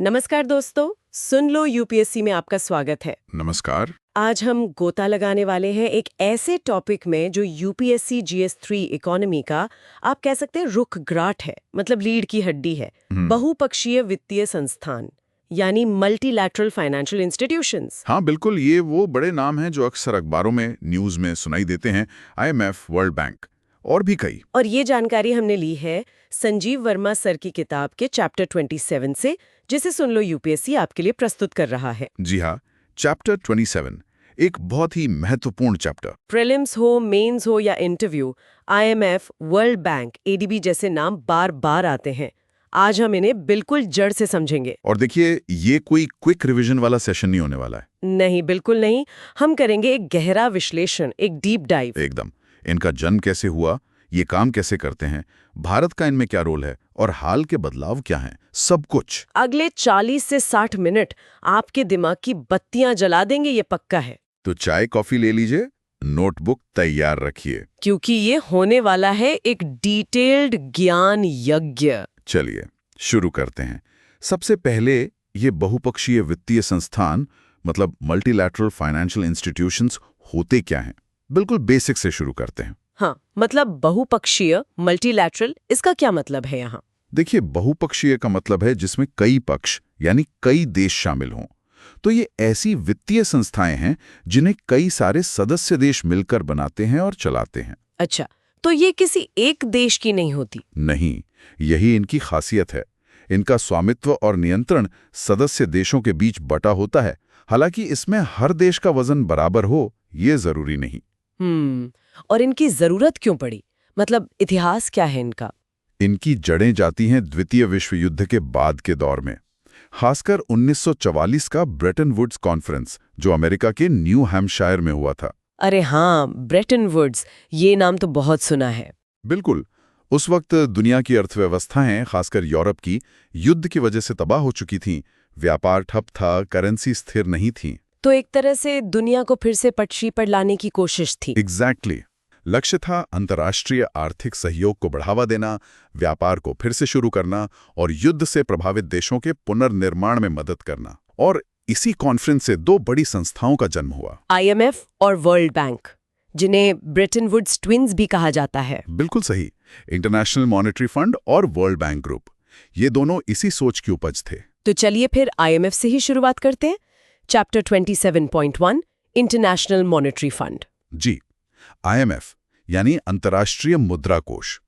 नमस्कार दोस्तों, सुन लो यूपीएससी में आपका स्वागत है। नमस्कार। आज हम गोता लगाने वाले हैं एक ऐसे टॉपिक में जो यूपीएससी जीएस 3 इकोनॉमी का आप कह सकते हैं रुखग्राट है, मतलब लीड की हड्डी है। बहुपक्षीय वित्तीय संस्थान यानी मल्टीलैटरल फाइनेंशियल इंस्टीट्यूशंस। हाँ बिल्कुल, ये वो बड़े नाम हैं जो अक्सर अखबारों में, न्यूज में सुनाई देते हैं। IMF, वर्ल्ड बैंक और भी कई। और ये जानकारी हमने ली है संजीव वर्मा सर की किताब के चैप्टर 27 से, जिसे सुन लो यूपीएससी आपके लिए प्रस्तुत कर रहा है। जी हाँ, चैप्टर 27 एक बहुत ही महत्वपूर्ण चैप्टर। प्रीलिम्स हो, मेंस हो या interview, IMF, world bank, ADB जैसे नाम बार बार आते हैं। आज हम इन्हें बिल्कुल जड़ से समझेंगे। और देखिए, ये कोई क्विक रिवीजन वाला सेशन नहीं होने वाला है। नहीं, बिल्कुल नहीं। हम करेंगे एक गहरा विश्लेषण, एक डीप डाइव। एकदम। इनका जन्म कैसे हुआ, ये काम कैसे करते हैं, भारत का इनमें क्या रोल है और हाल के बदलाव क्या हैं, सब कुछ। अगले 40 से 60 मिनट आपके दिमाग की बत्तियां जला देंगे, ये पक्का है। तो चाय कॉफी ले लीजिए, नोटबुक तैयार रखिए, क्योंकि ये होने वाला है एक डिटेल्ड ज्ञान यज्ञ। चलिए शुरू करते हैं। सबसे पहले ये बहुपक्षीय वित्तीय संस्थान मतलब मल्टीलैटरल फाइनेंशियल इंस्टीट्यूशंस होते क्या हैं, बिल्कुल बेसिक से शुरू करते हैं। हाँ, मतलब बहुपक्षीय, मल्टीलैटरल, इसका क्या मतलब है यहाँ? देखिए, बहुपक्षीय का मतलब है जिसमें कई पक्ष यानी कई देश शामिल हों। तो ये ऐसी वित्तीय संस्थाएं हैं जिन्हें कई सारे सदस्य देश मिलकर बनाते हैं और चलाते हैं। अच्छा, तो ये किसी एक देश की नहीं होती? नहीं, यही इनकी खासियत है। इनका स्वामित्व और नियंत्रण सदस्य देशों के बीच बटा होता है। हालांकि इसमें हर देश का वजन बराबर हो, ये जरूरी नहीं। और इनकी जरूरत क्यों पड़ी? मतलब इतिहास क्या है इनका? इनकी जड़ें जाती हैं द्वितीय विश्व युद्ध के बाद के दौर में, खासकर 1944 का ब्रेटन वुड्स कॉन्फ्रेंस, जो अमेरिका के न्यू हैम्पशायर में हुआ था। अरे हाँ, ब्रेटन वुड्स, ये नाम तो बहुत सुना है। बिल्कुल। उस वक्त दुनिया की अर्थव्यवस्थाएं, खासकर यूरोप की, युद्ध की वजह से तबाह हो चुकी थीं। व्यापार ठप था, करेंसी स्थिर नहीं थी। तो एक तरह से दुनिया को फिर से पटरी पर लाने की कोशिश थी। एग्जैक्टली। लक्ष्य था अंतर्राष्ट्रीय आर्थिक सहयोग को बढ़ावा देना, व्यापार को फिर से शुरू करना और युद्ध से प्रभावित देशों के पुनर्निर्माण में मदद करना। और इसी कॉन्फ्रेंस से दो बड़ी संस्थाओं का जन्म हुआ, IMF और वर्ल्ड बैंक, जिन्हें ब्रेटन वुड्स ट्विन्स भी कहा जाता है। बिल्कुल सही। इंटरनेशनल मॉनेटरी फंड और वर्ल्ड बैंक ग्रुप, ये दोनों इसी सोच की उपज थे। तो चलिए फिर IMF से ही शुरुआत करते हैं। Chapter 27.1, international monetary fund. जी, IMF यानी अंतर्राष्ट्रीय मुद्रा कोष।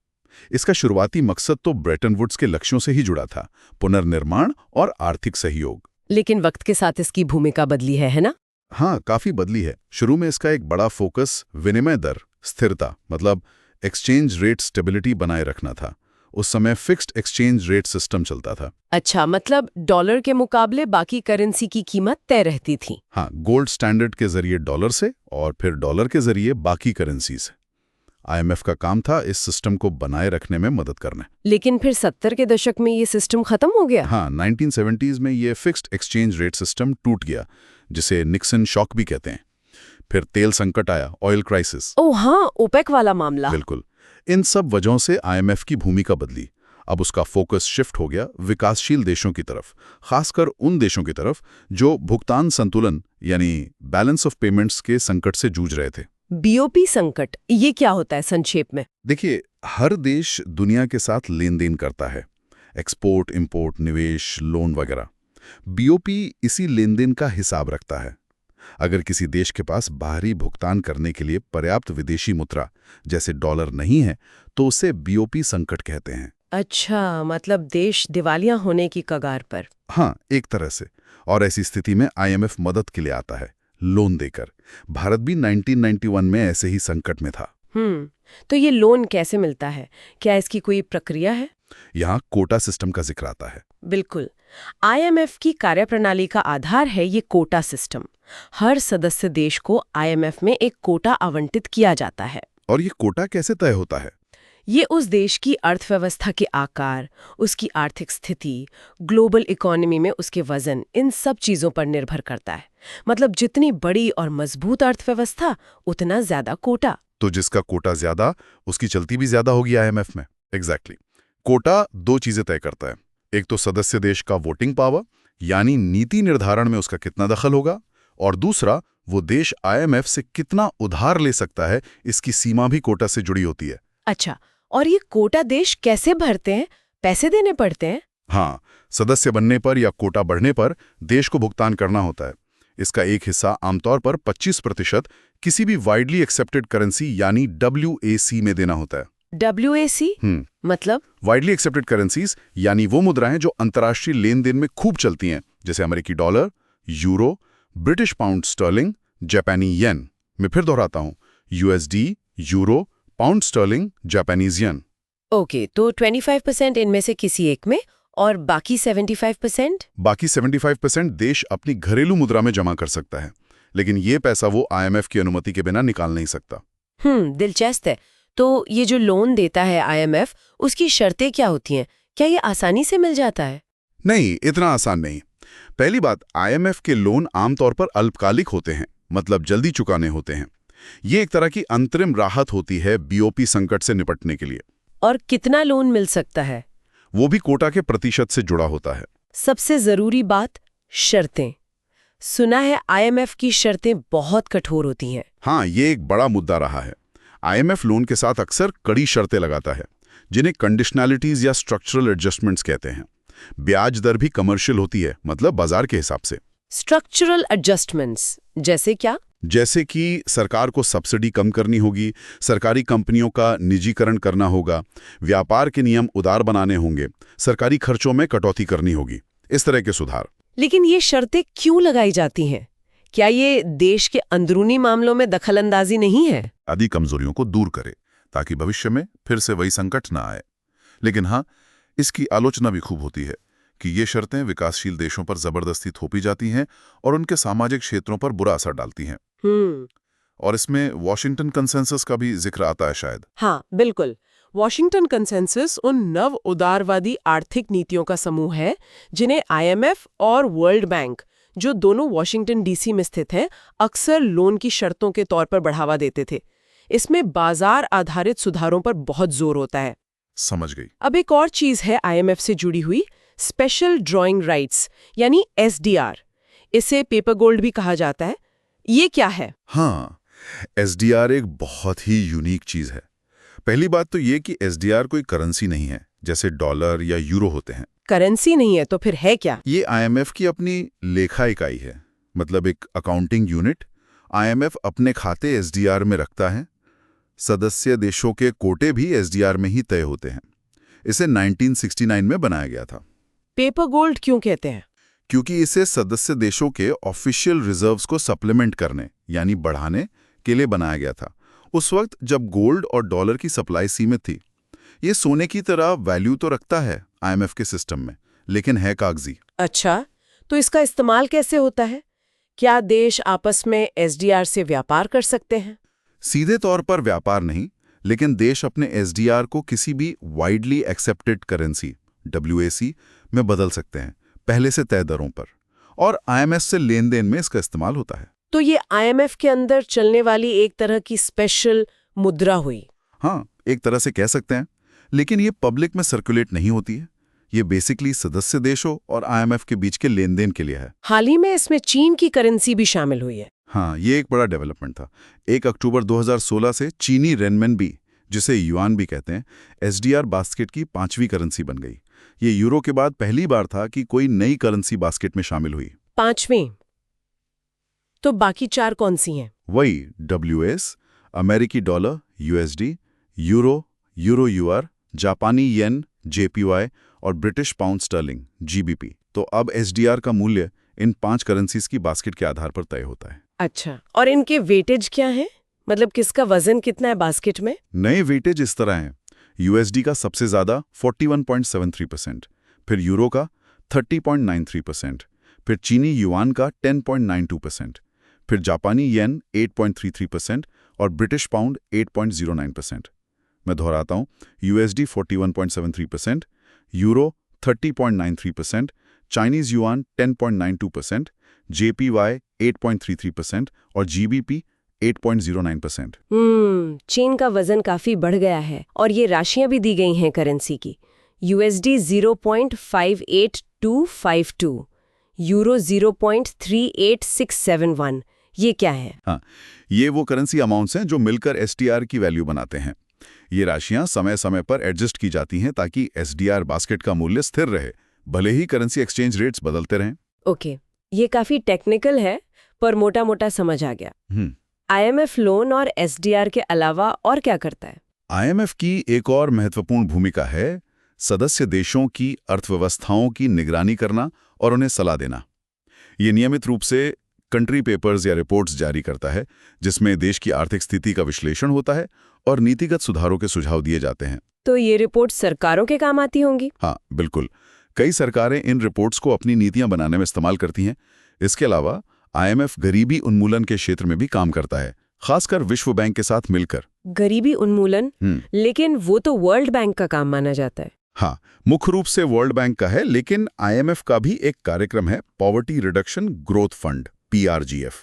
इसका शुरुआती मकसद तो ब्रेटन वुड्स के लक्ष्यों से ही जुड़ा था, पुनर्निर्माण और आर्थिक सहयोग। लेकिन वक्त के साथ इसकी भूमिका बदली है ना? हाँ, काफी बदली है। शुरू में इसका एक बड़ा फोकस विनिमय दर स्थिरता, मतलब एक्सचेंज रेट स्टेबिलिटी बनाए रखना था। उस समय फिक्स्ड एक्सचेंज रेट सिस्टम चलता था। अच्छा, मतलब डॉलर के मुकाबले बाकी करेंसी की कीमत तय रहती थी। हाँ, गोल्ड स्टैंडर्ड के जरिए डॉलर से और फिर डॉलर के जरिए बाकी करेंसी से। IMF का काम था इस सिस्टम को बनाए रखने में मदद करना। लेकिन फिर 70 के दशक में ये सिस्टम खत्म हो गया। हाँ, 1970s में ये फिक्स्ड एक्सचेंज रेट सिस्टम टूट गया, जिसे निक्सन शॉक भी कहते हैं। फिर तेल संकट आया, ऑयल क्राइसिस। ओह हाँ, ओपेक वाला मामला। बिल्कुल। इन सब वजहों से IMF की भूमिका बदली। अब उसका फोकस शिफ्ट हो गया विकासशील देशों की तरफ, खासकर उन देशों की तरफ जो भुगतान संतुलन यानी बैलेंस ऑफ पेमेंट्स के संकट से जूझ रहे थे। BOP संकट, ये क्या होता है संक्षेप में? देखिए, हर देश दुनिया के साथ लेन देन करता है, एक्सपोर्ट, इंपोर्ट, निवेश, लोन वगैरह। BOP इसी लेन देन का हिसाब रखता है। अगर किसी देश के पास बाहरी भुगतान करने के लिए पर्याप्त विदेशी मुद्रा जैसे डॉलर नहीं है, तो उसे BOP संकट कहते हैं। अच्छा, मतलब देश दिवालिया होने की कगार पर। हाँ, एक तरह से। और ऐसी स्थिति में IMF मदद के लिए आता है, लोन देकर। भारत भी 1991 में ऐसे ही संकट में था। तो ये लोन कैसे मिलता है? क्या इसकी कोई प्रक्रिया है? यहाँ कोटा सिस्टम का जिक्र आता है। बिल्कुल। IMF की कार्यप्रणाली का आधार है ये कोटा सिस्टम। हर सदस्य देश को IMF में एक कोटा आवंटित किया जाता है। और ये कोटा कैसे तय होता है? ये उस देश की अर्थव्यवस्था के आकार, उसकी आर्थिक स्थिति, ग्लोबल इकोनॉमी में उसके वजन, इन सब चीजों पर निर्भर करता है। मतलब जितनी बड़ी और मजबूत अर्थव्यवस्था, उतना ज्यादा कोटा। तो जिसका कोटा ज्यादा, उसकी चलती भी ज्यादा होगी IMF में। एग्जैक्टली। कोटा दो चीजें तय करता है। एक तो सदस्य देश का वोटिंग पावर, यानी नीति निर्धारण में उसका कितना दखल होगा, और दूसरा वो देश IMF से कितना उधार ले सकता है, इसकी सीमा भी कोटा से जुड़ी होती है। अच्छा, और ये कोटा देश कैसे भरते हैं? पैसे देने पड़ते हैं? हाँ, सदस्य बनने पर या कोटा बढ़ने पर देश को भुगतान करना होता है। इसका एक हिस्सा आमतौर पर 25% किसी भी वाइडली एक्सेप्टेड करेंसी यानी WAC में देना होता है। WAC? मतलब? वाइडली एक्सेप्टेड करेंसीज यानी वो मुद्राएं जो अंतर्राष्ट्रीय लेन देन में खूब चलती हैं, जैसे अमेरिकी dollar, euro, British pound sterling, जापानी येन। मैं फिर दोहराता हूं, USD, euro, pound sterling, Japanese yen. Okay, तो 25% इनमें से किसी एक में, और बाकी 75%? बाकी 75% देश अपनी घरेलू मुद्रा में जमा कर सकता है, लेकिन ये पैसा वो IMF की अनुमति के बिना निकाल नहीं सकता। दिलचस्प है। तो ये जो लोन देता है IMF, उसकी शर्तें क्या होती हैं? क्या ये आसानी से मिल जाता है? नहीं, इतना आसान नहीं। पहली बात, IMF के लोन आमतौर पर अल्पकालिक होते हैं, मतलब जल्दी चुकाने होते हैं। ये एक तरह की अंतरिम राहत होती है BOP संकट से निपटने के लिए। और कितना लोन मिल सकता है? वो भी कोटा के प्रतिशत से जुड़ा होता है। सबसे जरूरी बात, शर्तें। सुना है IMF की शर्तें बहुत कठोर होती हैं। हाँ, ये एक बड़ा मुद्दा रहा है। IMF लोन के साथ अक्सर कड़ी शर्तें लगाता है, जिन्हें कंडीशनैलिटीज या स्ट्रक्चरल एडजस्टमेंट्स कहते हैं। ब्याज दर भी कमर्शियल होती है, मतलब बाजार के हिसाब से। स्ट्रक्चरल एडजस्टमेंट्स जैसे क्या? जैसे कि सरकार को सब्सिडी कम करनी होगी, सरकारी कंपनियों का निजीकरण करना होगा, व्यापार के नियम उदार बनाने होंगे, सरकारी खर्चों में कटौती करनी होगी, इस तरह के सुधार। लेकिन ये शर्तें क्यों लगाई जाती हैं? क्या ये देश के अंदरूनी मामलों में दखलंदाजी नहीं है? आदि कमजोरियों को दूर करे ताकि भविष्य में फिर से वही संकट ना आए। लेकिन हाँ, इसकी आलोचना भी खूब होती है कि ये शर्तें विकासशील देशों पर जबरदस्ती थोपी जाती हैं और उनके सामाजिक क्षेत्रों पर बुरा असर डालती हैं। और इसमें वॉशिंगटन कंसेंसस का भी जिक्र आता है शायद। हाँ, बिल्कुल। वॉशिंगटन कंसेंसस उन नव उदारवादी आर्थिक नीतियों का समूह है जिन्हें IMF और वर्ल्ड बैंक, जो दोनों वॉशिंगटन DC में स्थित हैं, अक्सर लोन की शर्तों के तौर पर बढ़ावा देते थे। इसमें बाजार आधारित सुधारों पर बहुत जोर होता है। समझ गई। अब एक और चीज है IMF से जुड़ी हुई, स्पेशल ड्रॉइंग राइट्स यानी SDR। इसे पेपर गोल्ड भी कहा जाता है। ये क्या है? हाँ, SDR एक बहुत ही यूनिक चीज है। पहली बात तो ये कि SDR कोई करेंसी नहीं है, जैसे डॉलर या यूरो होते हैं। करेंसी नहीं है तो फिर है क्या? ये IMF की अपनी लेखा इकाई है, मतलब एक अकाउंटिंग यूनिट। IMF अपने खाते SDR में रखता है। सदस्य देशों के कोटे भी SDR में ही तय होते हैं। इसे 1969 में बनाया गया था। पेपर गोल्ड क्यों कहते हैं? क्योंकि इसे सदस्य देशों के ऑफिशियल रिजर्व्स को सप्लीमेंट करने यानी बढ़ाने के लिए बनाया गया था, उस वक्त जब गोल्ड और डॉलर की सप्लाई सीमित थी। ये सोने की तरह वैल्यू तो रखता है IMF के सिस्टम में, लेकिन है कागजी। अच्छा, तो इसका इस्तेमाल कैसे होता है? क्या देश आपस में SDR से व्यापार कर सकते हैं? सीधे तौर पर व्यापार नहीं, लेकिन देश अपने SDR को किसी भी वाइडली एक्सेप्टेड करेंसी WAC में बदल सकते हैं, पहले से तय दरों पर, और IMF से लेन देन में इसका इस्तेमाल होता है। तो ये IMF के अंदर चलने वाली एक तरह की स्पेशल मुद्रा हुई। हाँ, एक तरह से कह सकते हैं, लेकिन ये पब्लिक में सर्कुलेट नहीं होती है। ये बेसिकली सदस्य देशों और IMF के बीच के लेन देन के लिए है। हाल ही में इसमें चीन की करेंसी भी शामिल हुई है। हाँ, ये एक बड़ा डेवलपमेंट था। 1 अक्टूबर 2016 से चीनी रेनमिनबी, जिसे युआन भी कहते हैं, SDR बास्केट की 5वीं करेंसी बन गई। ये यूरो के बाद पहली बार था कि कोई नई करेंसी बास्केट में शामिल हुई। 5वीं? तो बाकी 4 कौन सी हैं? वही WS, अमेरिकी dollar USD, euro, euro UR, जापानी येन JPY और ब्रिटिश पाउंड स्टर्लिंग GBP। तो अब SDR का मूल्य इन 5 करेंसीज की बास्केट के आधार पर तय होता है। अच्छा, और इनके वेटेज क्या है? मतलब किसका वजन कितना है बास्केट में? नए वेटेज इस तरह हैं। USD का सबसे ज्यादा 41.73%, फिर यूरो का 30.93%, फिर चीनी युआन का 10.92%, फिर जापानी येन 8.33% और ब्रिटिश पाउंड 8.09%। मैं दोहराता हूं, USD 41.73%, euro 30.93%, Chinese yuan 10.92%, JPY 8.33% और GBP 8.09%। चीन का वजन काफी बढ़ गया है और ये राशियां भी दी गई हैं करेंसी की। USD 0.58252, यूरो 0.38671, ये क्या है? हाँ, ये वो करेंसी अमाउंट्स हैं जो मिलकर एसडीआर की वैल्यू बनाते हैं। ये राशियां समय समय पर एडजस्ट की जाती हैं ताकि एसडीआर बास्केट का मूल्य स्थिर रहे, भले ही करेंसी एक्सचेंज रेट्स बदलते रहें। ओके, ये काफी टेक्निकल है, पर मोटा मोटा समझ आ गया। आईएमएफ लोन और एसडीआर के अलावा और क्या करता है? आईएमएफ की एक और महत्वपूर्ण भूमिका है सदस्य देशों की अर्थव्यवस्थाओं की निगरानी करना और उन्हें सलाह देना। ये नियमित रूप से कंट्री पेपर्स या रिपोर्ट्स जारी करता है, जिसमें देश की आर्थिक स्थिति का विश्लेषण होता है और नीतिगत सुधारों के सुझाव दिए जाते हैं। तो ये रिपोर्ट सरकारों के काम आती होंगी? हाँ, बिल्कुल। कई सरकारें इन रिपोर्ट्स को अपनी नीतियां बनाने में इस्तेमाल करती हैं। इसके अलावा आईएमएफ गरीबी उन्मूलन के क्षेत्र में भी काम करता है, खासकर विश्व बैंक के साथ मिलकर। गरीबी उन्मूलन? लेकिन वो तो वर्ल्ड बैंक का काम माना जाता है। हाँ, मुख्य रूप से वर्ल्ड बैंक का है, लेकिन आईएमएफ का भी एक कार्यक्रम है, poverty reduction growth fund, PRGF।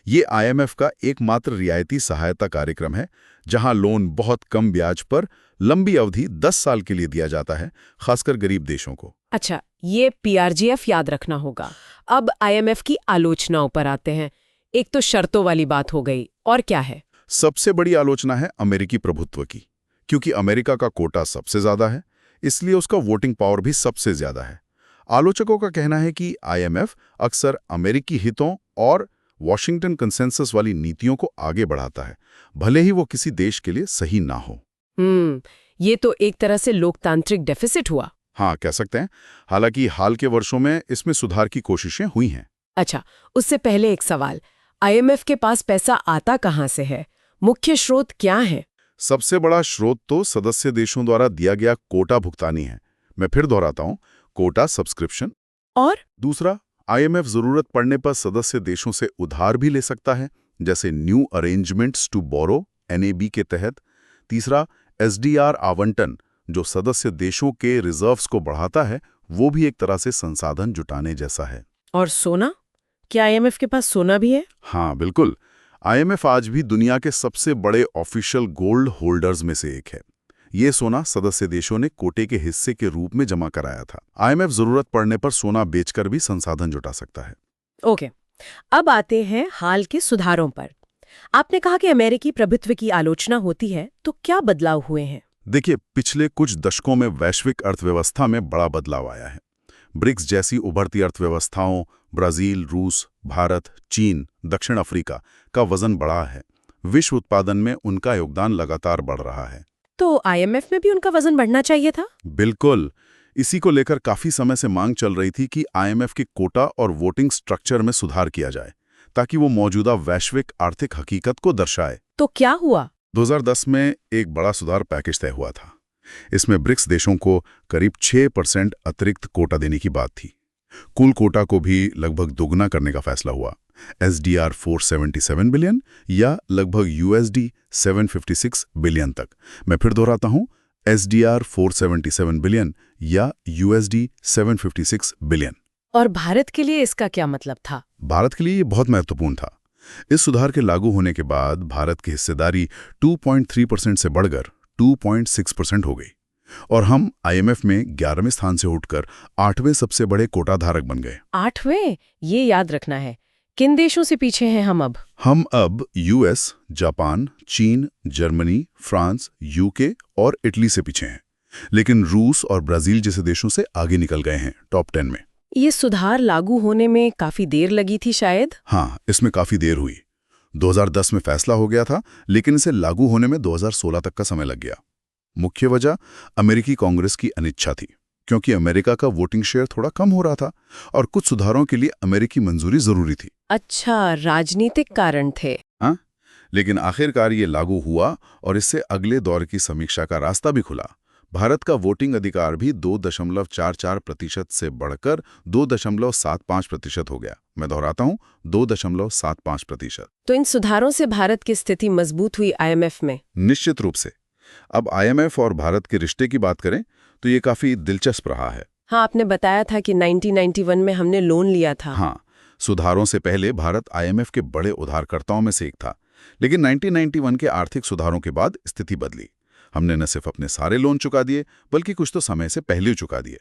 ये आईएमएफ का एकमात्र रियायती सहायता कार्यक्रम है, जहां लोन बहुत कम ब्याज पर लंबी अवधि 10 साल के लिए दिया जाता है, खासकर गरीब देशों को। अच्छा, ये PRGF याद रखना होगा। अब IMF की आलोचनाओं पर आते हैं। एक तो शर्तों वाली बात हो गई, और क्या है? सबसे बड़ी आलोचना है अमेरिकी प्रभुत्व की। क्योंकि अमेरिका का कोटा सबसे ज्यादा है, इसलिए उसका वोटिंग पावर भी सबसे ज्यादा है। आलोचकों का कहना है कि आईएमएफ अक्सर अमेरिकी हितों और वॉशिंगटन कंसेंसस वाली नीतियों को आगे बढ़ाता है, भले ही वो किसी देश के लिए सही ना हो। ये तो एक तरह से लोकतांत्रिक डेफिसिट हुआ। हाँ, कह सकते हैं। हालांकि हाल के वर्षों में इसमें सुधार की कोशिशें हुई हैं। अच्छा, उससे पहले एक सवाल, आईएमएफ के पास पैसा आता कहाँ से है? मुख्य स्रोत क्या है? सबसे बड़ा स्रोत तो सदस्य देशों द्वारा दिया गया कोटा भुगतानी है। मैं फिर दोहराता हूं, कोटा सब्सक्रिप्शन। और दूसरा, आईएमएफ जरूरत पड़ने पर सदस्य देशों से उधार भी ले सकता है, जैसे new arrangements to borrow NAB के तहत। तीसरा, एसडीआर आवंटन, जो सदस्य देशों के रिजर्व्स को बढ़ाता है, वो भी एक तरह से संसाधन जुटाने जैसा है। और सोना? क्या आईएमएफ के पास सोना भी है? हाँ, बिल्कुल। आईएमएफ आज भी दुनिया के सबसे बड़े ऑफिशियल गोल्ड होल्डर्स में से एक है। ये सोना सदस्य देशों ने कोटे के हिस्से के रूप में जमा कराया था। आईएमएफ जरूरत पड़ने पर सोना बेचकर भी संसाधन जुटा सकता है। ओके, अब आते हैं हाल के सुधारों पर। आपने कहा कि अमेरिकी प्रभुत्व की आलोचना होती है, तो क्या बदलाव हुए हैं? देखिए, पिछले कुछ दशकों में वैश्विक अर्थव्यवस्था में बड़ा बदलाव आया है। ब्रिक्स जैसी उभरती अर्थव्यवस्थाओं, ब्राजील, रूस, भारत, चीन, दक्षिण अफ्रीका का वजन बढ़ा है। विश्व उत्पादन में उनका योगदान लगातार बढ़ रहा है। तो आईएमएफ में भी उनका वजन बढ़ना चाहिए था? बिल्कुल। इसी को लेकर काफी समय से मांग चल रही थी कि आईएमएफ के कोटा और वोटिंग स्ट्रक्चर में सुधार किया जाए, ताकि वो मौजूदा वैश्विक आर्थिक हकीकत को दर्शाए। तो क्या हुआ? 2010 में एक बड़ा सुधार पैकेज तय हुआ था। इसमें ब्रिक्स देशों को करीब 6% अतिरिक्त कोटा देने की बात थी। कुल कोटा को भी लगभग दोगुना करने का फैसला हुआ, SDR 477 बिलियन या लगभग USD 756 बिलियन तक। मैं फिर दोहराता हूं, SDR 477 बिलियन या USD 756 बिलियन। और भारत के लिए इसका क्या मतलब था? भारत के लिए ये बहुत महत्वपूर्ण था। इस सुधार के लागू होने के बाद भारत की हिस्सेदारी 2.3% से बढ़कर 2.6% हो गई और हम आईएमएफ में 11वें स्थान से उठकर 8वें सबसे बड़े कोटा धारक बन गए। 8वें? ये याद रखना है। किन देशों से पीछे हैं हम अब? हम अब US, जापान, चीन, जर्मनी, फ्रांस, UK और इटली से पीछे हैं, लेकिन रूस और ब्राजील जैसे देशों से आगे निकल गए हैं टॉप 10 में। ये सुधार लागू होने में काफी देर लगी थी शायद? हाँ, इसमें काफी देर हुई। 2010 में फैसला हो गया था, लेकिन इसे लागू होने में 2016 तक का समय लग गया। मुख्य वजह अमेरिकी कांग्रेस की अनिच्छा थी, क्योंकि अमेरिका का वोटिंग शेयर थोड़ा कम हो रहा था और कुछ सुधारों के लिए अमेरिकी मंजूरी जरूरी थी। अच्छा, राजनीतिक कारण थे। हाँ, लेकिन आखिरकार ये लागू हुआ और इससे अगले दौर की समीक्षा का रास्ता भी खुला। भारत का वोटिंग अधिकार भी 2.44% से बढ़कर 2.75% हो गया। मैं दोहराता हूं, 2.75%। तो इन सुधारों से भारत की स्थिति मजबूत हुई आईएमएफ में? निश्चित रूप से। अब आईएमएफ और भारत के रिश्ते की बात करें तो ये काफी दिलचस्प रहा है। हाँ, आपने बताया था कि 1991 में हमने लोन लिया था। हाँ, सुधारों से पहले भारत आईएमएफ के बड़े उधारकर्ताओं में से एक था, लेकिन 1991 के आर्थिक सुधारों के बाद स्थिति बदली। हमने न सिर्फ अपने सारे लोन चुका दिए, बल्कि कुछ तो समय से पहले चुका दिए।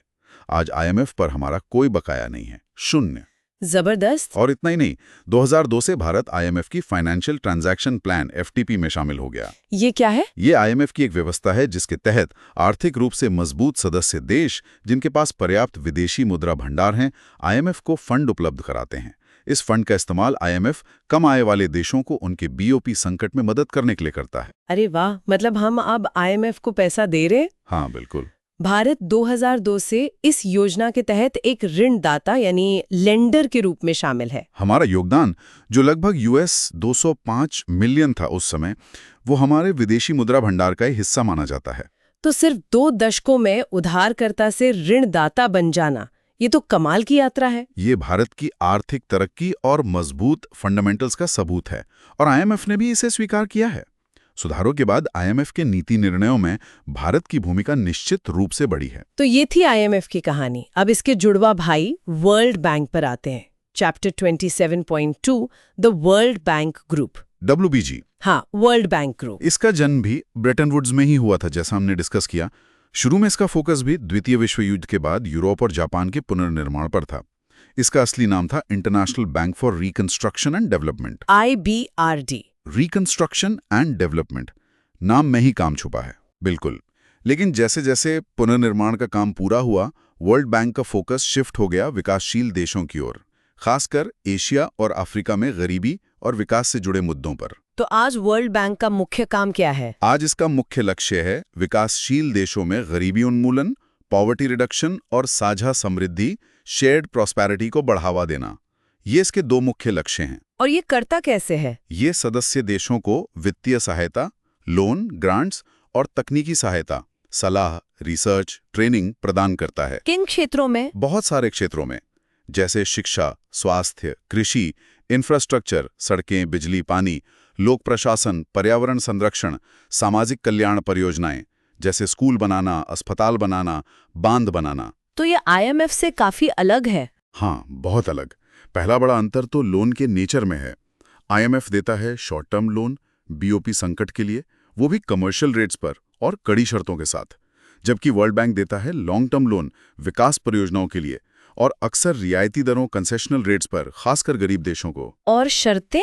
आज आईएमएफ पर हमारा कोई बकाया नहीं है, 0। जबरदस्त। और इतना ही नहीं, 2002 से भारत आईएमएफ की फाइनेंशियल ट्रांजैक्शन प्लान एफटीपी में शामिल हो गया। ये क्या है? ये आईएमएफ की एक व्यवस्था है जिसके तहत आर्थिक रूप से मजबूत सदस्य देश जिनके पास पर्याप्त विदेशी मुद्रा भंडार हैं, आईएमएफ को फंड उपलब्ध कराते हैं। इस फंड का इस्तेमाल आईएमएफ कम आय वाले देशों को उनके बीओपी संकट में मदद करने के लिए करता है। अरे वाह, मतलब हम अब आईएमएफ को पैसा दे रहे? हाँ बिल्कुल। भारत 2002 से इस योजना के तहत एक ऋणदाता यानी लेंडर के रूप में शामिल है। हमारा योगदान, जो लगभग US 205 मिलियन था उस समय, वो हमारे विदेशी मुद्रा भंडार का ही हिस्सा माना जाता है। तो सिर्फ 2 दशकों में उधारकर्ता से ऋणदाता बन जाना, ये तो कमाल की यात्रा है। ये भारत की आर्थिक तरक्की और मजबूत फंडामेंटल्स का सबूत है, और आईएमएफ ने भी इसे स्वीकार किया है। सुधारों के बाद आईएमएफ के नीति निर्णयों में भारत की भूमिका निश्चित रूप से बढ़ी है। तो ये थी आईएमएफ की कहानी। अब इसके जुड़वा भाई वर्ल्ड बैंक पर आते हैं। Chapter 27.2 the world bank group, WBG। हाँ, वर्ल्ड बैंक ग्रुप। इसका जन्म भी ब्रेटन वुड्स में ही हुआ था, जैसा हमने डिस्कस किया। शुरू में इसका फोकस भी द्वितीय विश्व युद्ध के बाद यूरोप और जापान के पुनर्निर्माण पर था। इसका असली नाम था international bank for reconstruction and development, IBRD। Reconstruction and development, नाम में ही काम छुपा है। बिल्कुल। लेकिन जैसे जैसे पुनर्निर्माण का काम पूरा हुआ, वर्ल्ड बैंक का फोकस शिफ्ट हो गया विकासशील देशों की ओर, खासकर एशिया और अफ्रीका में गरीबी और विकास से जुड़े मुद्दों पर। तो आज वर्ल्ड बैंक का मुख्य काम क्या है? आज इसका मुख्य लक्ष्य है विकासशील देशों में गरीबी उन्मूलन, पॉवर्टी रिडक्शन और साझा समृद्धि, शेयर्ड प्रॉस्पेरिटी को बढ़ावा देना। ये इसके 2 मुख्य लक्ष्य हैं। और ये करता कैसे है? ये सदस्य देशों को वित्तीय सहायता, लोन, ग्रांट्स और तकनीकी सहायता, सलाह, रिसर्च, ट्रेनिंग प्रदान करता है। किन क्षेत्रों में? बहुत सारे क्षेत्रों में, जैसे शिक्षा, स्वास्थ्य, कृषि, इंफ्रास्ट्रक्चर, सड़कें, बिजली, पानी, लोक प्रशासन, पर्यावरण संरक्षण, सामाजिक कल्याण परियोजनाएं, जैसे स्कूल बनाना, अस्पताल बनाना, बांध बनाना। तो ये आईएमएफ से काफी अलग है। हाँ, बहुत अलग। पहला बड़ा अंतर तो लोन के नेचर में है। आईएमएफ देता है शॉर्ट टर्म लोन बीओपी संकट के लिए, वो भी कमर्शियल रेट्स पर और कड़ी शर्तों के साथ, जबकि वर्ल्ड बैंक देता है लॉन्ग टर्म लोन विकास परियोजनाओं के लिए, और अक्सर रियायती दरों, कंसेशनल रेट्स पर, खासकर गरीब देशों को। और शर्तें?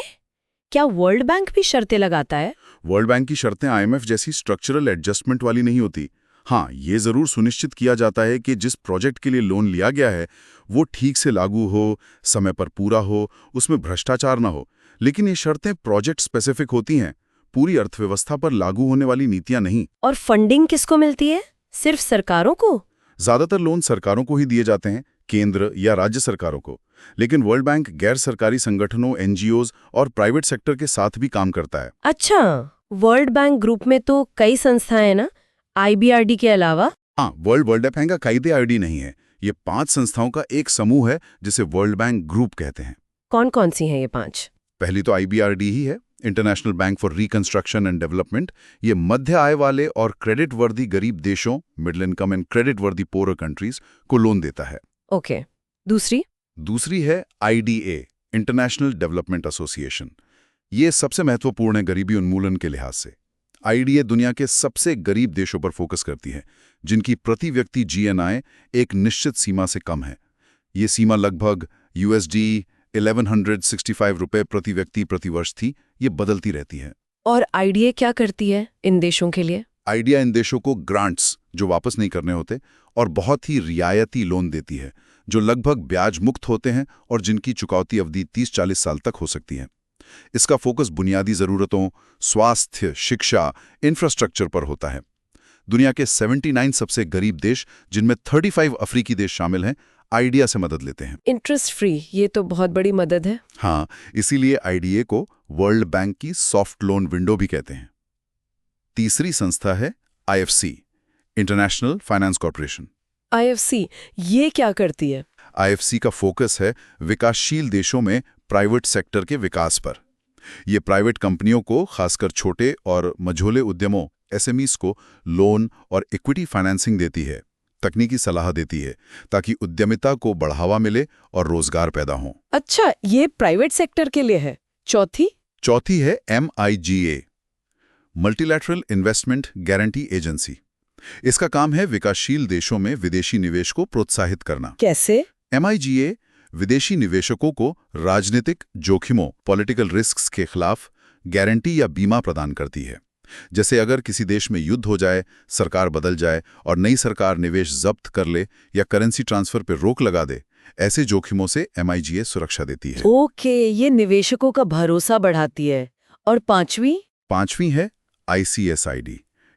क्या वर्ल्ड बैंक भी शर्तें लगाता है? वर्ल्ड बैंक की शर्तें आईएमएफ जैसी स्ट्रक्चरल एडजस्टमेंट वाली नहीं होती। हाँ, ये जरूर सुनिश्चित किया जाता है कि जिस प्रोजेक्ट के लिए लोन लिया गया है वो ठीक से लागू हो, समय पर पूरा हो, उसमें भ्रष्टाचार ना हो। लेकिन ये शर्तें प्रोजेक्ट स्पेसिफिक होती हैं, पूरी अर्थव्यवस्था पर लागू होने वाली नीतियां नहीं। और फंडिंग किसको मिलती है? सिर्फ सरकारों को? ज्यादातर लोन सरकारों को ही दिए जाते हैं, केंद्र या राज्य सरकारों को। लेकिन वर्ल्ड बैंक गैर सरकारी संगठनों, एनजीओज और प्राइवेट सेक्टर के साथ भी काम करता है। अच्छा, वर्ल्ड बैंक ग्रुप में तो कई संस्थाएं हैं ना, IBRD के अलावा? हाँ, वर्ल्ड बैंक का कायदे आईडी नहीं है। ये 5 संस्थाओं का एक समूह है जिसे वर्ल्ड बैंक ग्रुप कहते हैं। कौन कौन सी हैं ये 5? पहली तो IBRD ही है, international bank for reconstruction and development. ये मध्य आय वाले और क्रेडिट वर्दी गरीब देशों, मिडिल इनकम एंड क्रेडिट वर्दी पोअर कंट्रीज को लोन देता है। ओके। दूसरी है IDA, इंटरनेशनल डेवलपमेंट एसोसिएशन। ये सबसे महत्वपूर्ण है गरीबी उन्मूलन के लिहाज से। IDA दुनिया के सबसे गरीब देशों पर फोकस करती है, जिनकी प्रति व्यक्ति GNI एक निश्चित सीमा से कम है। ये सीमा लगभग USD 1165 रुपए प्रति व्यक्ति प्रति वर्ष थी। ये बदलती रहती है। और IDA क्या करती है इन देशों के लिए? IDA इन देशों को ग्रांट्स, जो वापस नहीं करने होते, और बहुत ही रियायती लोन देती है, जो लगभग ब्याज मुक्त होते हैं और जिनकी चुकौती अवधि 30-40 साल तक हो सकती है। इसका फोकस बुनियादी जरूरतों, स्वास्थ्य, शिक्षा, इंफ्रास्ट्रक्चर पर होता है। दुनिया के 79 सबसे गरीब देश, जिनमें 35 अफ्रीकी देश शामिल हैं, IDA से मदद लेते हैं। इंटरेस्ट फ्री, ये तो बहुत बड़ी मदद है। हाँ, इसीलिए IDA को वर्ल्ड बैंक की सॉफ्ट लोन विंडो भी कहते हैं। तीसरी संस्था है IFC, international finance corporation. IFC ये क्या करती है? IFC का फोकस है विकासशील देशों में प्राइवेट सेक्टर के विकास पर। ये प्राइवेट कंपनियों को, खासकर छोटे और मझोले उद्यमों SMEs को लोन और इक्विटी फाइनेंसिंग देती है, तकनीकी सलाह देती है, ताकि उद्यमिता को बढ़ावा मिले और रोजगार पैदा हो। अच्छा, ये प्राइवेट सेक्टर के लिए है। चौथी है MIGA, multilateral investment guarantee agency. इसका काम है विकासशील देशों में विदेशी निवेश को प्रोत्साहित करना। कैसे? MIGA विदेशी निवेशकों को राजनीतिक जोखिमों पॉलिटिकल रिस्क्स के खिलाफ गारंटी या बीमा प्रदान करती है। जैसे अगर किसी देश में युद्ध हो जाए, सरकार बदल जाए और नई सरकार निवेश जब्त कर ले या करेंसी ट्रांसफर पर रोक लगा दे, ऐसे जोखिमों से MIGA सुरक्षा देती है। ओके, ये निवेशकों का भरोसा बढ़ाती है। और पांचवी है ICSID,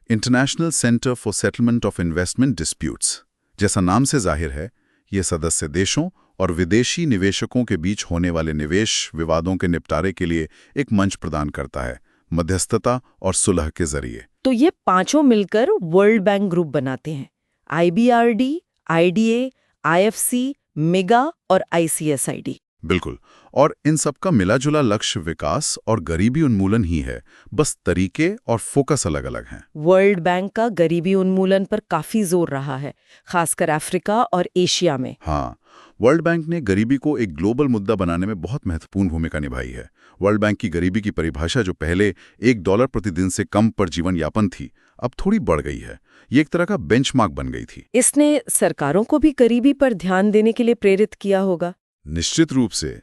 international centre for settlement of investment disputes. जैसा नाम से जाहिर है, ये सदस्य देशों और विदेशी निवेशकों के बीच होने वाले निवेश विवादों के निपटारे के लिए एक मंच प्रदान करता है, मध्यस्थता और सुलह के जरिए। तो ये पांचों मिलकर वर्ल्ड बैंक ग्रुप बनाते हैं। IBRD, IDA, IFC, मेगा और ICSID। बिल्कुल, और इन सबका मिला-जुला लक्ष्य विकास और गरीबी उन्मूलन ही है, बस तरीके और फोकस अलग-अलग हैं। वर्ल्ड बैंक का गरीबी उन्मूलन पर काफी जोर रहा है, खासकर अफ्रीका और एशिया में। हाँ, वर्ल्ड बैंक ने गरीबी को एक ग्लोबल मुद्दा बनाने में बहुत महत्वपूर्ण भूमिका निभाई है। वर्ल्ड बैंक की गरीबी की परिभाषा जो पहले $1 प्रतिदिन से कम पर जीवन यापन थी, अब थोड़ी बढ़ गई है। ये एक तरह का बेंचमार्क बन गई थी। इसने सरकारों को भी गरीबी पर ध्यान देने के लिए प्रेरित किया होगा। निश्चित रूप से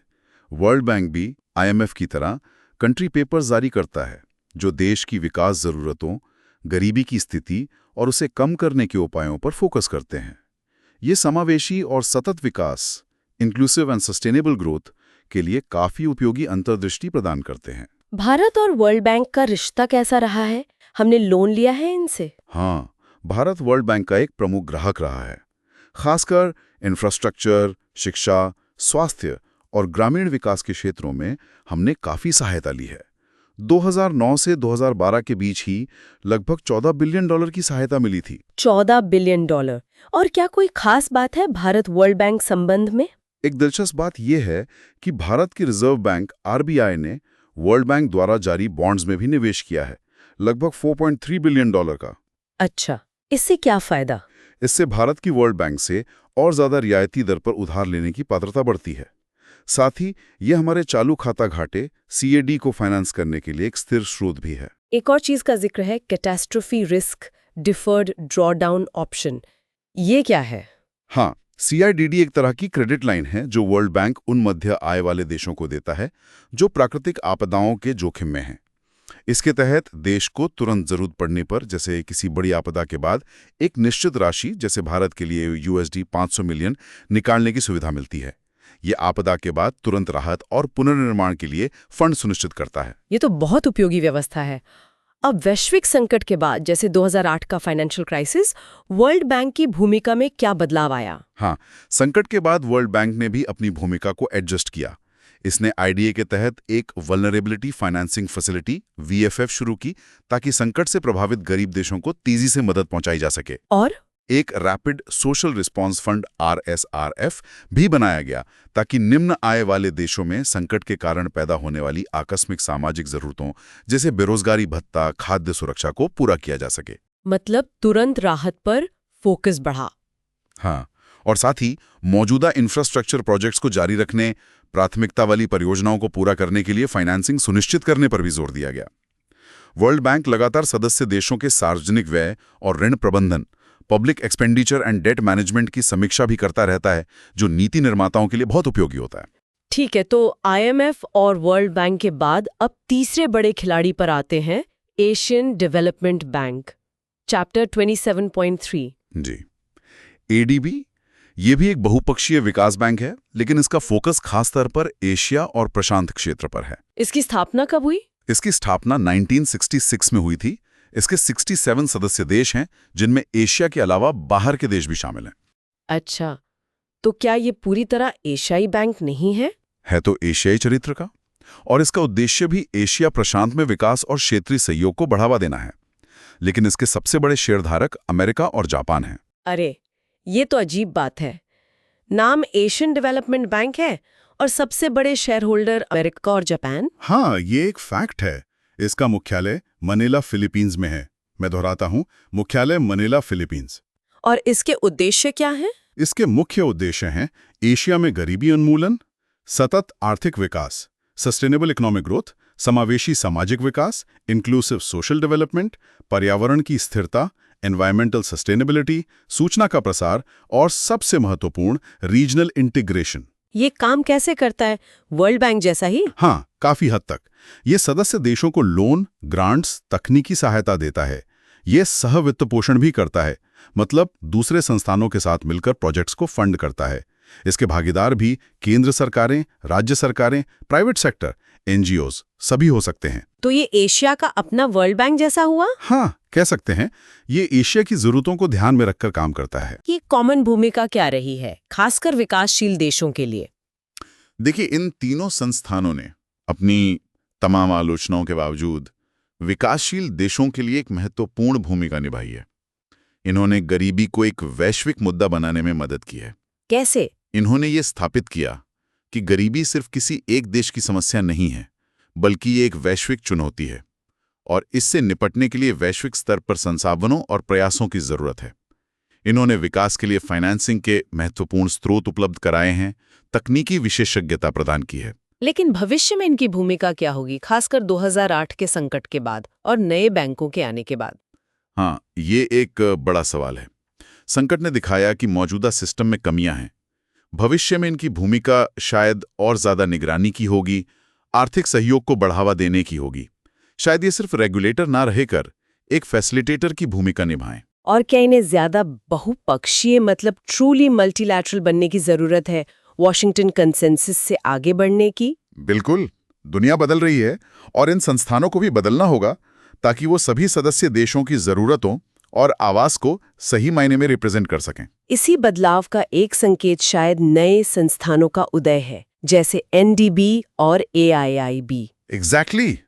वर्ल्ड बैंक भी IMF की तरह कंट्री पेपर्स जारी करता है, जो देश की विकास जरूरतों, गरीबी की स्थिति और उसे कम करने के उपायों पर फोकस करते हैं। ये समावेशी और सतत विकास, इंक्लूसिव एंड सस्टेनेबल ग्रोथ के लिए काफी उपयोगी अंतर्दृष्टि प्रदान करते हैं। भारत और वर्ल्ड बैंक का रिश्ता कैसा रहा है? हमने लोन लिया है इनसे? हाँ, भारत वर्ल्ड बैंक का एक प्रमुख ग्राहक रहा है। खासकर इंफ्रास्ट्रक्चर, शिक्षा, स्वास्थ्य और ग्रामीण विकास के क्षेत्रों में हमने काफी सहायता ली है। 2009 से 2012 के बीच ही लगभग $14 बिलियन की सहायता मिली थी। $14 बिलियन। और क्या कोई खास बात है भारत वर्ल्ड बैंक संबंध में? एक दिलचस्प बात यह है कि भारत की रिजर्व बैंक RBI ने वर्ल्ड बैंक द्वारा जारी बॉन्ड्स में भी निवेश किया है, लगभग $4.3 बिलियन का। अच्छा, इससे क्या फायदा? इससे भारत की वर्ल्ड बैंक से और ज्यादा रियायती दर पर उधार लेने की पात्रता बढ़ती है। साथ ही यह हमारे चालू खाता घाटे CAD को फाइनेंस करने के लिए एक स्थिर स्रोत भी है। एक और चीज का जिक्र है, catastrophe risk deferred drawdown option. ये क्या है? हाँ, CIDD एक तरह की क्रेडिट लाइन है जो वर्ल्ड बैंक उन मध्य आय वाले देशों को देता है जो प्राकृतिक आपदाओं के जोखिम में हैं। इसके तहत देश को तुरंत जरूरत पड़ने पर, जैसे किसी बड़ी आपदा के बाद, एक निश्चित राशि, जैसे भारत के लिए USD 500 मिलियन, निकालने की सुविधा मिलती है। ये आपदा के बाद तुरंत राहत और पुनर्निर्माण के लिए फंड सुनिश्चित करता है। ये तो बहुत उपयोगी व्यवस्था है। अब वैश्विक संकट के बाद, जैसे 2008 का फाइनेंशियल क्राइसिस, वर्ल्ड बैंक की भूमिका में क्या बदलाव आया? हाँ, संकट के बाद वर्ल्ड बैंक ने भी अपनी भूमिका को एडजस्ट किया। इसने IDA के तहत एक वल्नरेबिलिटी फाइनेंसिंग फैसिलिटी VFF शुरू की, ताकि संकट से प्रभावित गरीब देशों को तेजी से मदद पहुंचाई जा सके। और एक rapid social response fund RSRF भी बनाया गया, ताकि निम्न आय वाले देशों में संकट के कारण पैदा होने वाली आकस्मिक सामाजिक जरूरतों, जैसे बेरोजगारी भत्ता, खाद्य सुरक्षा को पूरा किया जा सके। मतलब तुरंत राहत पर फोकस बढ़ा। हाँ, और साथ ही मौजूदा इंफ्रास्ट्रक्चर प्रोजेक्ट्स को जारी रखने, प्राथमिकता वाली परियोजनाओं को पूरा करने के लिए फाइनेंसिंग सुनिश्चित करने पर भी जोर दिया गया। वर्ल्ड बैंक लगातार सदस्य देशों के सार्वजनिक व्यय और ऋण प्रबंधन, public expenditure and debt management की समीक्षा भी करता रहता है, जो नीति निर्माताओं के लिए बहुत उपयोगी होता है। ठीक है, तो IMF और वर्ल्ड बैंक के बाद अब तीसरे बड़े खिलाड़ी पर आते हैं, एशियन डेवलपमेंट बैंक, चैप्टर 27.3। जी, ADB ये भी एक बहुपक्षीय विकास बैंक है, लेकिन इसका फोकस खास तौर पर एशिया और प्रशांत क्षेत्र पर है। इसकी स्थापना कब हुई? इसकी स्थापना 1966 में हुई थी। इसके 67 सदस्य देश हैं, जिनमें एशिया के अलावा बाहर के देश भी शामिल हैं। अच्छा, तो क्या ये पूरी तरह एशियाई बैंक नहीं है? है तो एशियाई चरित्र का, और इसका उद्देश्य भी एशिया प्रशांत में विकास और क्षेत्रीय सहयोग को बढ़ावा देना है। लेकिन इसके सबसे बड़े शेयरधारक अमेरिका और जापान हैं। अरे, ये तो अजीब बात है। नाम एशियन डेवलपमेंट बैंक है और सबसे बड़े शेयर होल्डर अमेरिका और जापान। हाँ, ये एक फैक्ट है। इसका मुख्यालय मनीला, फिलीपींस में है। मैं दोहराता हूँ, मुख्यालय मनीला, फिलीपींस। और इसके उद्देश्य क्या हैं? इसके मुख्य उद्देश्य हैं एशिया में गरीबी उन्मूलन, सतत आर्थिक विकास, सस्टेनेबल इकोनॉमिक ग्रोथ, समावेशी सामाजिक विकास, इंक्लूसिव सोशल डेवलपमेंट, पर्यावरण की स्थिरता, एनवायरमेंटल सस्टेनेबिलिटी, सूचना का प्रसार और सबसे महत्वपूर्ण रीजनल इंटीग्रेशन। ये काम कैसे करता है? वर्ल्ड बैंक जैसा ही? हाँ, काफी हद तक। ये सदस्य देशों को लोन, ग्रांट्स, तकनीकी सहायता देता है। ये सह वित्त पोषण भी करता है, मतलब दूसरे संस्थानों के साथ मिलकर प्रोजेक्ट्स को फंड करता है। इसके भागीदार भी केंद्र सरकारें, राज्य सरकारें, प्राइवेट सेक्टर, एनजीओज सभी हो सकते हैं। तो ये एशिया का अपना वर्ल्ड बैंक जैसा हुआ? हाँ, कह सकते हैं। ये एशिया की जरूरतों को ध्यान में रखकर काम करता है। ये कॉमन भूमिका क्या रही है, खासकर विकासशील देशों के लिए? देखिए, इन तीनों संस्थानों ने अपनी तमाम आलोचनाओं के बावजूद विकासशील देशों के लिए एक महत्वपूर्ण भूमिका निभाई है। इन्होंने गरीबी को एक वैश्विक मुद्दा बनाने में मदद की है। कैसे? इन्होंने ये स्थापित किया कि गरीबी सिर्फ किसी एक देश की समस्या नहीं है, बल्कि ये एक वैश्विक चुनौती है और इससे निपटने के लिए वैश्विक स्तर पर संसाधनों और प्रयासों की जरूरत है। इन्होंने विकास के लिए फाइनेंसिंग के महत्वपूर्ण स्रोत उपलब्ध कराए हैं, तकनीकी विशेषज्ञता प्रदान की है। लेकिन भविष्य में इनकी भूमिका क्या होगी, खासकर 2008 के संकट के बाद और नए बैंकों के आने के बाद? हाँ, ये एक बड़ा सवाल है। संकट ने दिखाया कि मौजूदा सिस्टम में कमियां हैं। भविष्य में इनकी भूमिका शायद और ज्यादा निगरानी की होगी, आर्थिक सहयोग को बढ़ावा देने की होगी। शायद ये सिर्फ रेगुलेटर ना रहकर एक फैसिलिटेटर की भूमिका निभाएं। और क्या इन्हें ज्यादा बहुपक्षीय, मतलब ट्रूली मल्टीलैटरल बनने की जरूरत है, वॉशिंगटन कंसेंसस से आगे बढ़ने की? बिल्कुल। दुनिया बदल रही है और इन संस्थानों को भी बदलना होगा ताकि वो सभी सदस्य देशों की जरूरतों और आवाज को सही मायने में रिप्रेजेंट कर सकें। इसी बदलाव का एक संकेत शायद नए संस्थानों का उदय है, जैसे एनडीबी और एआईआईबी। एग्जैक्टली।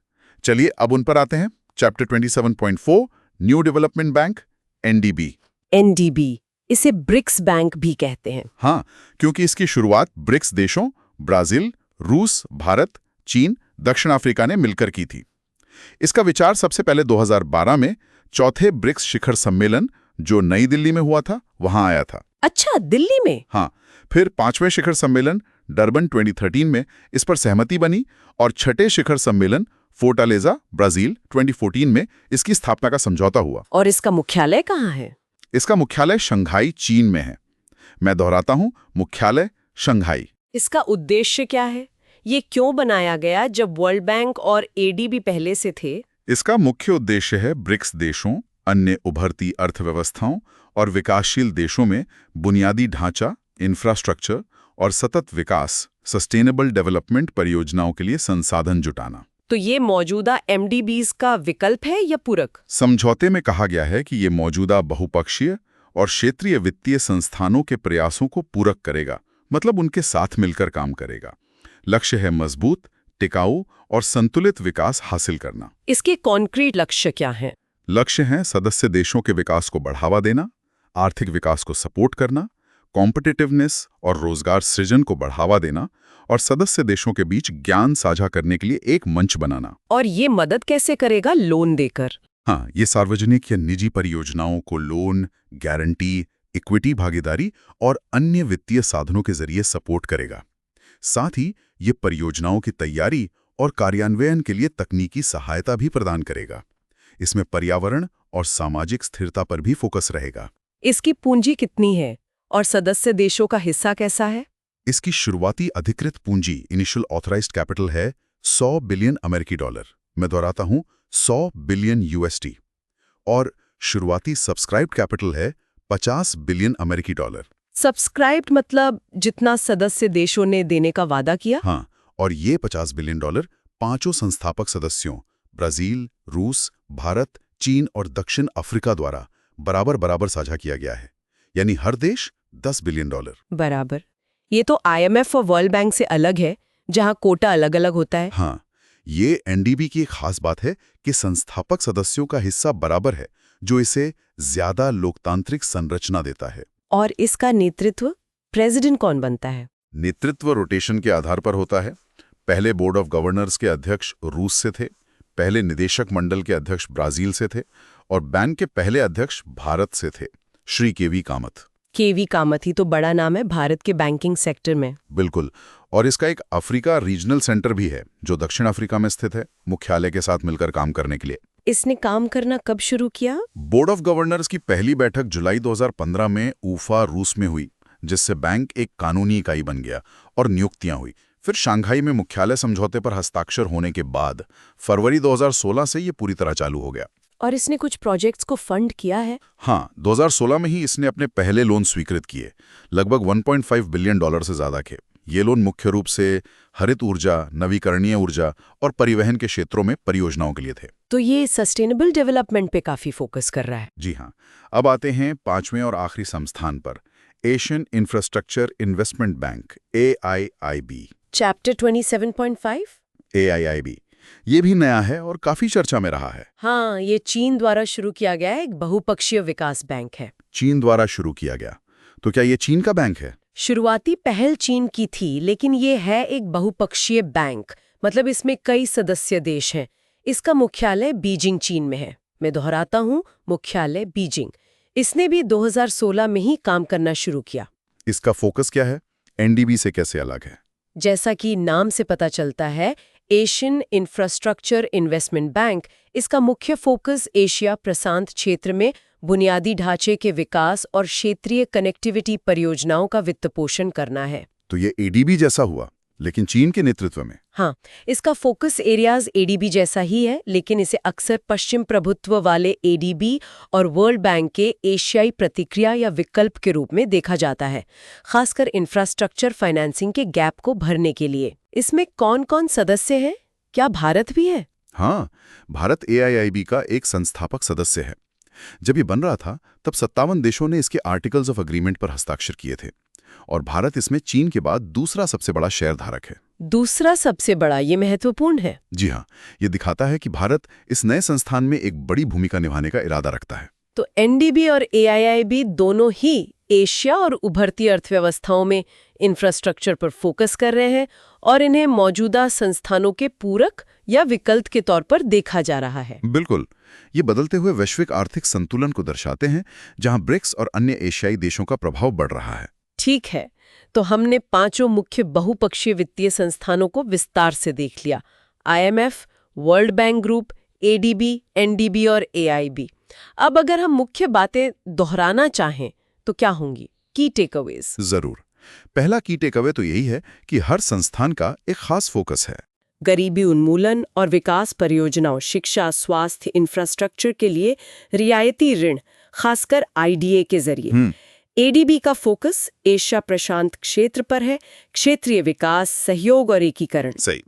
चलिए अब उन पर आते हैं। Chapter 27.4 new development bank, NDB. NDB, इसे ब्रिक्स बैंक भी कहते हैं। हाँ, क्योंकि इसकी शुरुआत ब्रिक्स देशों ब्राजील, रूस, भारत, चीन, दक्षिण अफ्रीका ने मिलकर की थी। इसका विचार सबसे पहले 2012 में चौथे ब्रिक्स शिखर सम्मेलन, जो नई दिल्ली में हुआ था, वहां आया था। अच्छा, दिल्ली में? हाँ, फिर 5वें शिखर सम्मेलन डरबन 2013 में इस पर सहमति बनी और छठे शिखर सम्मेलन फोर्टालेजा, ब्राजील 2014 में इसकी स्थापना का समझौता हुआ। और इसका मुख्यालय कहाँ है? इसका मुख्यालय शंघाई, चीन में है। मैं दोहराता हूं, मुख्यालय शंघाई। इसका उद्देश्य क्या है? ये क्यों बनाया गया जब वर्ल्ड बैंक और एडीबी पहले से थे? इसका मुख्य उद्देश्य है ब्रिक्स देशों, अन्य उभरती अर्थव्यवस्थाओं और विकासशील देशों में बुनियादी ढांचा, इंफ्रास्ट्रक्चर और सतत विकास, सस्टेनेबल डेवलपमेंट परियोजनाओं के लिए संसाधन जुटाना। तो ये मौजूदा एमडीबीज का विकल्प है या पूरक? समझौते में कहा गया है कि ये मौजूदा बहुपक्षीय और क्षेत्रीय वित्तीय संस्थानों के प्रयासों को पूरक करेगा, मतलब उनके साथ मिलकर काम करेगा। लक्ष्य है मजबूत, टिकाऊ और संतुलित विकास हासिल करना। इसके कॉन्क्रीट लक्ष्य क्या हैं? लक्ष्य हैं सदस्य देशों के विकास को बढ़ावा देना, आर्थिक विकास को सपोर्ट करना, कॉम्पिटिटिवनेस और रोजगार सृजन को बढ़ावा देना और सदस्य देशों के बीच ज्ञान साझा करने के लिए एक मंच बनाना। और ये मदद कैसे करेगा? लोन देकर? हाँ, ये सार्वजनिक या निजी परियोजनाओं को लोन, गारंटी, इक्विटी भागीदारी और अन्य वित्तीय साधनों के जरिए सपोर्ट करेगा। साथ ही ये परियोजनाओं की तैयारी और कार्यान्वयन के लिए तकनीकी सहायता भी प्रदान करेगा। इसमें पर्यावरण और सामाजिक स्थिरता पर भी फोकस रहेगा। इसकी पूंजी कितनी है और सदस्य देशों का हिस्सा कैसा है? इसकी शुरुआती अधिकृत पूंजी, इनिशियल ऑथराइज्ड कैपिटल है 100 बिलियन अमेरिकी डॉलर। मैं दोहराता हूं, 100 बिलियन यूएसडी। और शुरुआती सब्सक्राइब्ड कैपिटल है 50 बिलियन अमेरिकी डॉलर। सब्सक्राइब्ड मतलब जितना सदस्य देशों ने देने का वादा किया? हाँ, और ये 50 बिलियन डॉलर पांचों संस्थापक सदस्यों ब्राजील, रूस, भारत, चीन और दक्षिण अफ्रीका द्वारा बराबर बराबर साझा किया गया है। यानी हर देश 10 बिलियन डॉलर। बराबर। ये तो आईएमएफ और वर्ल्ड बैंक से अलग है, जहां कोटा अलग अलग होता है। हाँ, ये एनडीबी की एक खास बात है कि संस्थापक सदस्यों का हिस्सा बराबर है, जो इसे ज्यादा लोकतांत्रिक संरचना देता है। और इसका नेतृत्व प्रेसिडेंट कौन बनता है? नेतृत्व रोटेशन के आधार पर होता है। पहले बोर्ड ऑफ गवर्नर्स के अध्यक्ष रूस से थे, पहले निदेशक मंडल के अध्यक्ष ब्राजील से थे और बैंक के पहले अध्यक्ष भारत से थे, श्री केवी कामत। केवी कामत ही तो बड़ा नाम है भारत के बैंकिंग सेक्टर में। बिल्कुल। और इसका एक अफ्रीका रीजनल सेंटर भी है, जो दक्षिण अफ्रीका में स्थित है, मुख्यालय के साथ मिलकर काम करने के लिए। इसने काम करना कब शुरू किया? बोर्ड ऑफ गवर्नर्स की पहली बैठक जुलाई 2015 में ऊफा, रूस में हुई, जिससे बैंक एक कानूनी इकाई बन गया और नियुक्तियां हुई। फिर शंघाई में मुख्यालय समझौते पर हस्ताक्षर होने के बाद फरवरी 2016 से ये पूरी तरह चालू हो गया। और इसने कुछ प्रोजेक्ट्स को फंड किया है? हाँ, 2016 में ही इसने अपने पहले लोन स्वीकृत किए, लगभग $1.5 बिलियन से ज्यादा के। ये लोन मुख्य रूप से हरित ऊर्जा, नवीकरणीय ऊर्जा और परिवहन के क्षेत्रों में परियोजनाओं के लिए थे। तो ये सस्टेनेबल डेवलपमेंट पे काफी फोकस कर रहा है। जी हाँ। अब आते हैं पांचवें और आखिरी संस्थान पर, Asian infrastructure investment bank, AIIB। Chapter 27.5? AIIB ये भी नया है और काफी चर्चा में रहा है। हाँ, ये चीन द्वारा शुरू किया गया एक बहुपक्षीय विकास बैंक है। चीन द्वारा शुरू किया गया, तो क्या ये चीन का बैंक है? शुरुआती पहल चीन की थी, लेकिन ये है एक बहुपक्षीय बैंक, मतलब इसमें कई सदस्य देश हैं। इसका मुख्यालय बीजिंग चीन में है। मैं दोहराता हूँ, मुख्यालय बीजिंग। इसने भी 2016 में ही काम करना शुरू किया। इसका फोकस क्या है? NDB से कैसे अलग है? जैसा कि नाम से पता चलता है, एशियन इंफ्रास्ट्रक्चर इन्वेस्टमेंट बैंक, इसका मुख्य फोकस एशिया प्रशांत क्षेत्र में बुनियादी ढांचे के विकास और क्षेत्रीय कनेक्टिविटी परियोजनाओं का वित्तपोषण करना है। तो ये ADB जैसा हुआ, लेकिन चीन के नेतृत्व में। हाँ, इसका फोकस एरियाज ADB जैसा ही है, लेकिन इसे अक्सर पश्चिम प्रभुत्व वाले ADB और वर्ल्ड बैंक के एशियाई प्रतिक्रिया या विकल्प के रूप में देखा जाता है, खासकर इंफ्रास्ट्रक्चर फाइनेंसिंग के गैप को भरने के लिए। इसमें कौन-कौन सदस्य हैं? क्या भारत भी है? हाँ, भारत AIIB का एक संस्थापक सदस्य है। जब ये बन रहा था, तब 57 देशों ने इसके आर्टिकल्स ऑफ अग्रीमेंट पर हस्ताक्षर किए थे, और भारत इसमें चीन के बाद दूसरा सबसे बड़ा शेयरधारक है। दूसरा सबसे बड़ा, ये महत्वपूर्ण है। जी हाँ, ये दिखाता है कि भारत इस नए संस्थान में एक बड़ी भूमिका निभाने का इरादा रखता है। तो NDB और AIIB दोनों ही एशिया और उभरती अर्थव्यवस्थाओं में इंफ्रास्ट्रक्चर पर फोकस कर रहे हैं, और इन्हें मौजूदा संस्थानों के पूरक या विकल्प के तौर पर देखा जा रहा है। बिल्कुल, ये बदलते हुए वैश्विक आर्थिक संतुलन को दर्शाते हैं, जहां ब्रिक्स और अन्य एशियाई देशों का प्रभाव बढ़ रहा है। ठीक है, तो हमने पांचों मुख्य बहुपक्षीय वित्तीय संस्थानों को विस्तार से देख लिया: IMF, world bank group, ADB, NDB और AIB। अब अगर हम मुख्य बातें दोहराना चाहें तो क्या होंगी की टेकअवेज? जरूर। पहला की टेकअवे तो यही है कि हर संस्थान का एक खास फोकस है। गरीबी उन्मूलन और विकास परियोजनाओं, शिक्षा, स्वास्थ्य, इंफ्रास्ट्रक्चर के लिए रियायती ऋण, खासकर IDA के जरिए। ADB का फोकस एशिया प्रशांत क्षेत्र पर है, क्षेत्रीय विकास, सहयोग और एकीकरण। सही।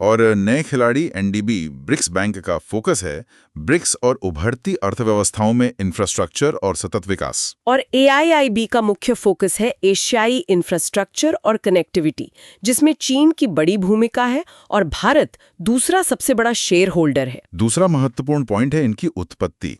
और नए खिलाड़ी NDB, ब्रिक्स बैंक का फोकस है ब्रिक्स और उभरती अर्थव्यवस्थाओं में इंफ्रास्ट्रक्चर और सतत विकास। और AIIB का मुख्य फोकस है एशियाई इंफ्रास्ट्रक्चर और कनेक्टिविटी, जिसमें चीन की बड़ी भूमिका है और भारत दूसरा सबसे बड़ा शेयर होल्डर है। दूसरा महत्वपूर्ण पॉइंट है इनकी उत्पत्ति।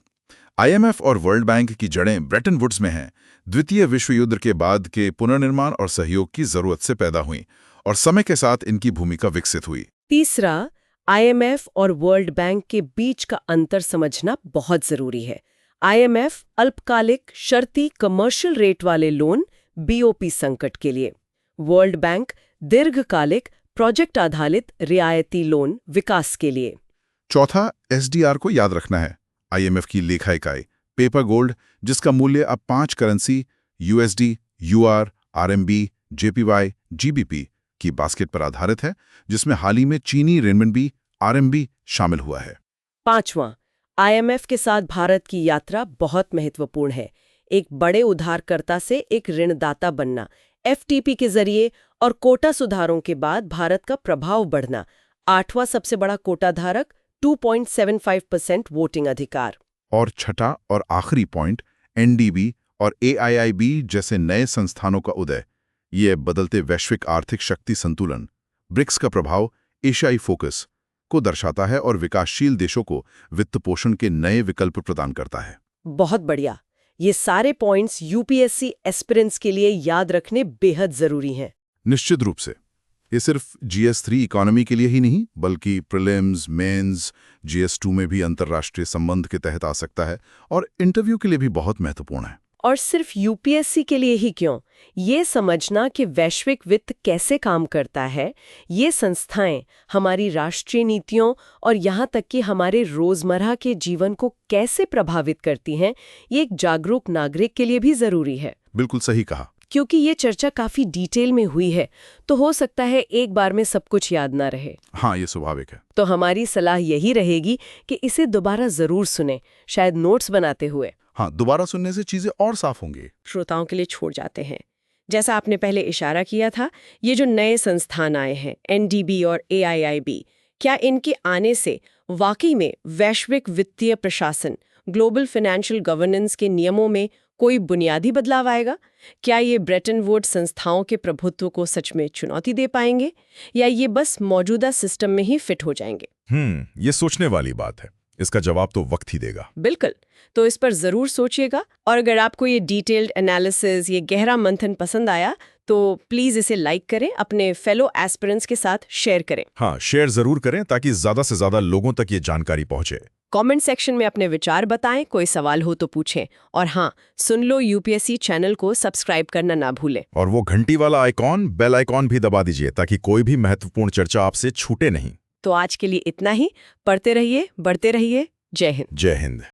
IMF और वर्ल्ड बैंक की जड़ें ब्रेटन वुड्स में हैं। द्वितीय विश्व युद्ध के बाद के पुनर्निर्माण और सहयोग की जरूरत से पैदा हुई, और समय के साथ इनकी भूमिका विकसित हुई। तीसरा, IMF और वर्ल्ड बैंक के बीच का अंतर समझना बहुत जरूरी है। IMF अल्पकालिक शर्ती कमर्शियल रेट वाले लोन BOP संकट के लिए, वर्ल्ड बैंक दीर्घकालिक प्रोजेक्ट आधारित रियायती लोन विकास के लिए। चौथा, SDR को याद रखना है। IMF की लेखा इकाई पेपर गोल्ड, जिसका मूल्य अब 5 currency USD, UR, RMB, JPY, GBP की बास्केट पर आधारित है, जिसमें हाल ही में चीनी रेनमिनबी, RMB शामिल हुआ है। पांचवां, IMF के साथ भारत की यात्रा बहुत महत्वपूर्ण है। एक बड़े उधारकर्ता से एक ऋणदाता बनना, FTP के जरिए और कोटा सुधारों के बाद भारत का प्रभाव बढ़ना, 8वां सबसे बड़ा कोटा धारक, 2.75% वोटिंग अधिकार। और छठा और आखिरी पॉइंट, NDB और AIIB जैसे नए संस्थानों का उदय। ये बदलते वैश्विक आर्थिक शक्ति संतुलन, ब्रिक्स का प्रभाव, एशियाई फोकस को दर्शाता है और विकासशील देशों को वित्त पोषण के नए विकल्प प्रदान करता है। बहुत बढ़िया। ये सारे पॉइंट्स UPSC एस्पिरेंट्स के लिए याद रखने बेहद जरूरी हैं। निश्चित रूप से। ये सिर्फ GS3 इकोनॉमी के लिए ही नहीं, बल्कि प्रीलिम्स, मेंस, GS2 में भी अंतर्राष्ट्रीय संबंध के तहत आ सकता है, और इंटरव्यू के लिए भी बहुत महत्वपूर्ण है। और सिर्फ UPSC के लिए ही क्यों, ये समझना कि वैश्विक वित्त कैसे काम करता है, ये संस्थाएं हमारी राष्ट्रीय नीतियों और यहाँ तक कि हमारे रोजमर्रा के जीवन को कैसे प्रभावित करती हैं, ये एक जागरूक नागरिक के लिए भी जरूरी है। बिल्कुल सही कहा। क्योंकि ये चर्चा काफी डिटेल में हुई है तो हो सकता है एक बार में सब कुछ याद ना रहे। हाँ, ये स्वाभाविक है। तो हमारी सलाह यही रहेगी कि इसे दोबारा जरूर सुनें, शायद नोट्स बनाते हुए। हाँ, दोबारा सुनने से चीजें और साफ होंगी। श्रोताओं के लिए छोड़ जाते हैं। जैसा आपने पहले इशारा किया था, ये जो नए संस्थान आए हैं NDB और AIIB, क्या इनके आने से वाकई में वैश्विक वित्तीय प्रशासन, ग्लोबल फाइनेंशियल गवर्नेंस के नियमों में कोई बुनियादी बदलाव आएगा? क्या ये ब्रेटन वुड्स संस्थाओं के प्रभुत्व को सच में चुनौती दे पाएंगे या ये बस मौजूदा सिस्टम में ही फिट हो जाएंगे? ये सोचने वाली बात है। इसका जवाब तो वक्त ही देगा। बिल्कुल। तो इस पर जरूर सोचिएगा और अगर आपको ये डिटेल्ड एनालिसिस, ये गहरा मंथन पसंद आया तो प्लीज इसे लाइक करें, अपने फेलो एस्पिरेंट्स के साथ शेयर करें। हाँ, शेयर जरूर करें ताकि ज्यादा से ज्यादा लोगों तक ये जानकारी पहुंचे। कमेंट सेक्शन में अपने विचार बताएं, कोई सवाल हो तो पूछें। और हाँ, सुन लो यूपीएससी चैनल को सब्सक्राइब करना ना भूलें। और वो घंटी वाला आइकॉन, बेल आइकॉन भी दबा दीजिए ताकि कोई भी महत्वपूर्ण चर्चा आपसे छूटे नहीं। तो आज के लिए इतना ही। पढ़ते रहिए, बढ़ते रहिए। जय हिंद। जय हिंद।